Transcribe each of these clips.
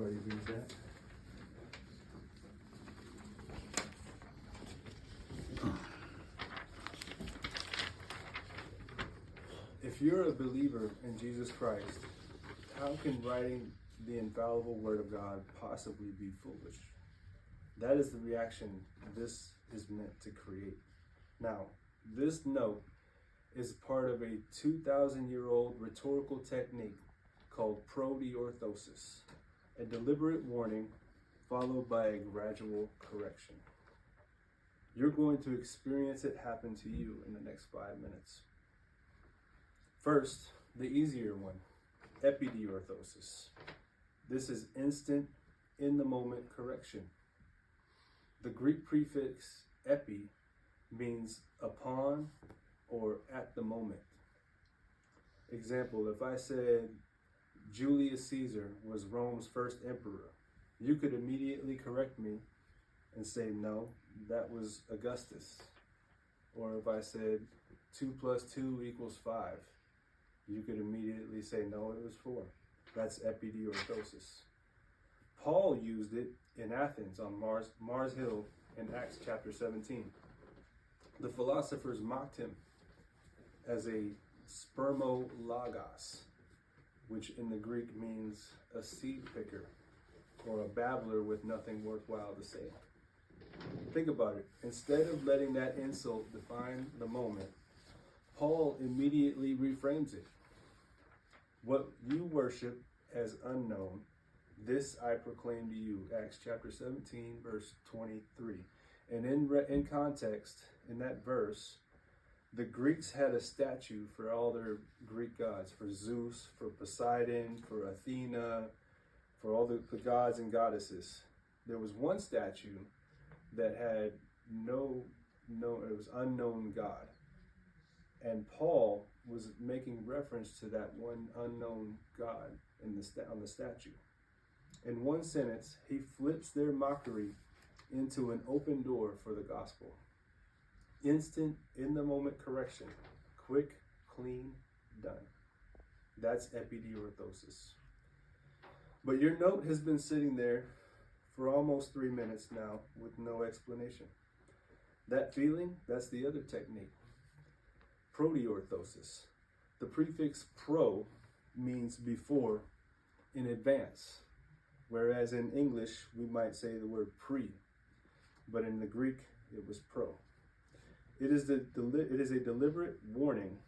everybody reads that. If you're a believer in Jesus Christ, how can writing the infallible Word of God possibly be foolish? That is the reaction this is meant to create. Now, this note is part of a 2,000-year-old rhetorical technique called Prodiorthosis, a deliberate warning followed by a gradual correction. You're going to experience it happen to you in the next 5 minutes. First, the easier one, Epidiorthosis. This is instant, in-the-moment correction. The Greek prefix epi means upon or at the moment. Example, if I said Julius Caesar was Rome's first emperor, you could immediately correct me and say, no, that was Augustus. Or if I said 2 + 2 = 5, you could immediately say, no, it was 4. That's Epidiorthosis. Paul used it in Athens on Mars Hill in Acts chapter 17. The philosophers mocked him as a spermologos, which in the Greek means a seed picker or a babbler with nothing worthwhile to say. Think about it. Instead of letting that insult define the moment, Paul immediately reframes it. What you worship as unknown, this I proclaim to you. Acts chapter 17, verse 23. And in context, in that verse, the Greeks had a statue for all their Greek gods, for Zeus, for Poseidon, for Athena, for all the gods and goddesses. There was one statue that had it was unknown God. And Paul was making reference to that one unknown God on the statue. In one sentence, he flips their mockery into an open door for the gospel. Instant, in-the-moment correction. Quick, clean, done. That's Epidiorthosis. But your note has been sitting there for almost 3 minutes now with no explanation. That feeling, that's the other technique. Prodiorthosis. The prefix pro means before, in advance, whereas in English we might say the word pre, but in the Greek it was pro. It is a deliberate warning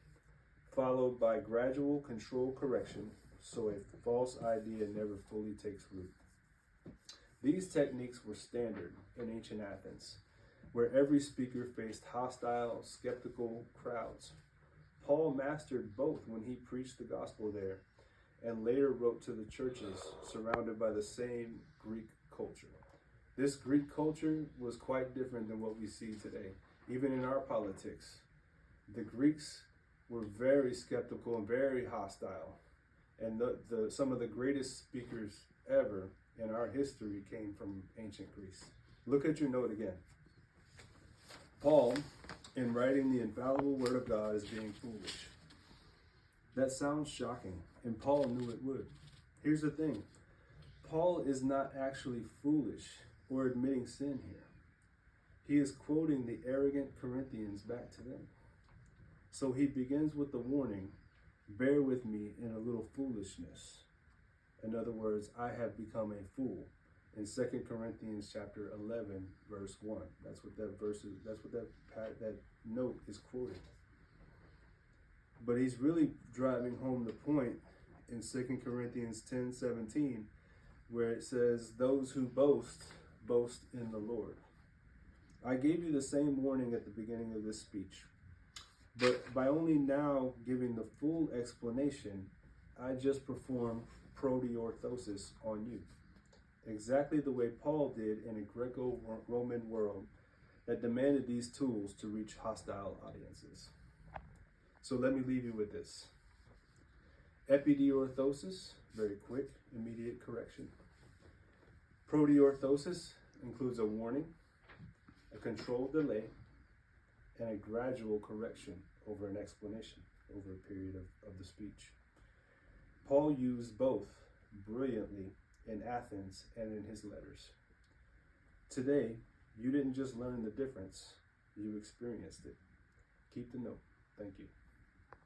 followed by gradual control correction, so a false idea never fully takes root. These techniques were standard in ancient Athens, where every speaker faced hostile, skeptical crowds. Paul mastered both when he preached the gospel there and later wrote to the churches surrounded by the same Greek culture. This Greek culture was quite different than what we see today. Even in our politics, the Greeks were very skeptical and very hostile. And some of the greatest speakers ever in our history came from ancient Greece. Look at your note again. Paul, in writing the infallible Word of God, is being foolish. That sounds shocking, and Paul knew it would. Here's the thing. Paul is not actually foolish or admitting sin here. He is quoting the arrogant Corinthians back to them. So he begins with the warning, bear with me in a little foolishness. In other words, I have become a fool. In 2 Corinthians chapter 11, verse 1. That's what that verse is. That's what that note is quoting. But he's really driving home the point in 2 Corinthians 10:17, where it says, those who boast, boast in the Lord. I gave you the same warning at the beginning of this speech, but by only now giving the full explanation, I just perform Prodiorthosis on you. Exactly the way Paul did in a Greco-Roman world that demanded these tools to reach hostile audiences. So let me leave you with this. Epidiorthosis, very quick, immediate correction. Prodiorthosis includes a warning, a controlled delay, and a gradual correction over an explanation over a period of the speech. Paul used both brilliantly in Athens and in his letters. Today, you didn't just learn the difference, you experienced it. Keep the note. Thank you.